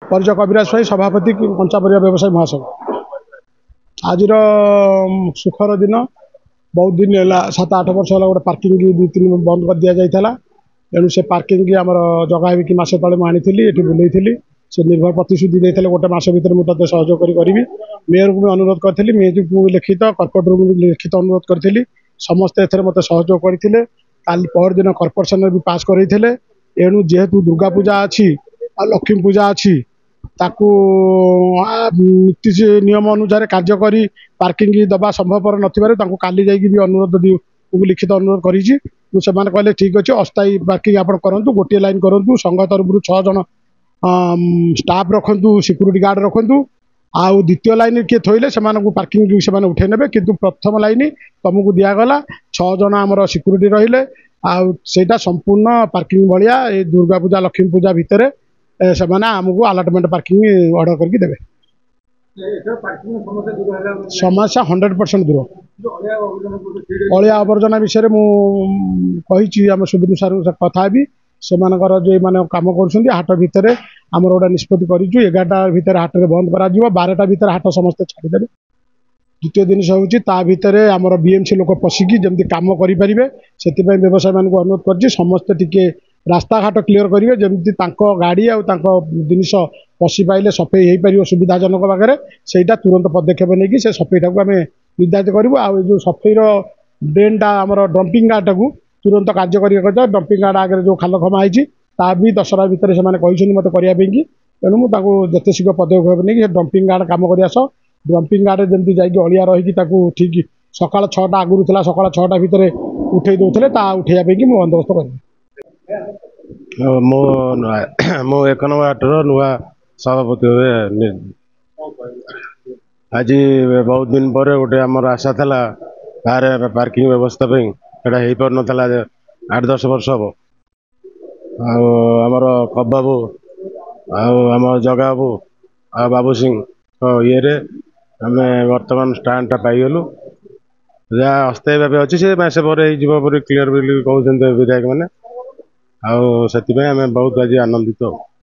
परिचय कविराज स्वाई सभापति कंचा परिया व्यवसायी महासभा। आज सुखर दिन बहुत दिन है 7-8 वर्ष है गोटे पार्किंग 2-3 बंद कर दि जाता तेणु से पार्किंग आम जगह भी मस तले मुझे बुलाई से निर्भर प्रतिश्रुति देते गोटे मस भर मुझे सहयोग करी मेयर को भी अनुरोध करी मेयर को भी लिखित कर्पोरेटर को भी लिखित अनुरोध करी समस्ते एथर मत सहयोग करते पर दिन कर्पोरेशन भी पास करते एणु जेहेतु दुर्गा पूजा अच्छी लक्ष्मी पूजा अच्छी ताकू नीति नियम अनुसार कार्यकरी पार्किंग दबा संभवपर नथिबारु काली जाइए भी अनुरोध लिखित अनुरोध करी से कहले ठीक अच्छे अस्थायी पार्किंग आप करूँ गोटे लाइन करूँ संघ तरफ 6 जन स्टाफ रखु सिक्यूरीटी गार्ड रखु आउ द्वितीय लाइन किए थोले से पार्किंग से उठे ने कि प्रथम लाइन तुमको दिगला 6 जन आमर सिक्यूरीटी रहिले आईटा संपूर्ण पार्किंग भाया दुर्गा पूजा लक्ष्मी पूजा भितर से आमको आलटमेंट पार्किंग ऑर्डर करके देवे। समस्या 100% दूर अलिया आवर्जना विषय मुझे आम सुबिन सार कथा से जो मैंने कम कर हाट भितर आमर गोटे निष्पत्ति करूँ 11टा भितर हाट में बंद कर 12टा भितर हाट समस्ते छाड़देवे। द्वितीय जिनस हूँ भितर आमर बीएमसी लोक पशिकी जमी कम करेंगे से व्यवसायी मान अनुरोध कर समस्ते टिके रास्ता घाट क्लीयर करेंगे जमी गाड़ी जिनस पशि पाइले सफाई हो पार सुविधाजनक भाग से तुरंत पदक्षेप नहीं से सफाईटा को आम निर्धारित करूँ आउ सफाईर ड्रेनटा आम डंपिंग गार्ड को तुरंत कार्यकारी डंपिंग गार्ड आगे जो खाल खमा होती भी दशहरा भितर से मत करने तेणु मुझे जिते शीघ्र पदक्षेप नहीं डंपिंग गार्ड कम कर डंपिंग गार्ड जमी जाकि अलिया रही ठीक सका 6टा आगुरी था सका 6टा भितर उठे दौले उठेबापी मुझे बंदोबस्त करी मो 1 नंबर हाटर नुआ सभापति आज बहुत दिन पर गोटे आमर आशा था बाहर पार्किंग व्यवस्था हो पार ना 8-10 वर्ष हम आमर कब बाबू आम जगा बाबू आ बाबू सिंह ये आम बर्तमान स्टाण्ड पाइगलु जहाँ अस्थायी भाव अच्छी से मसे पर क्लीयर कहते विधायक मैंने आम बहुत आज आनंदित।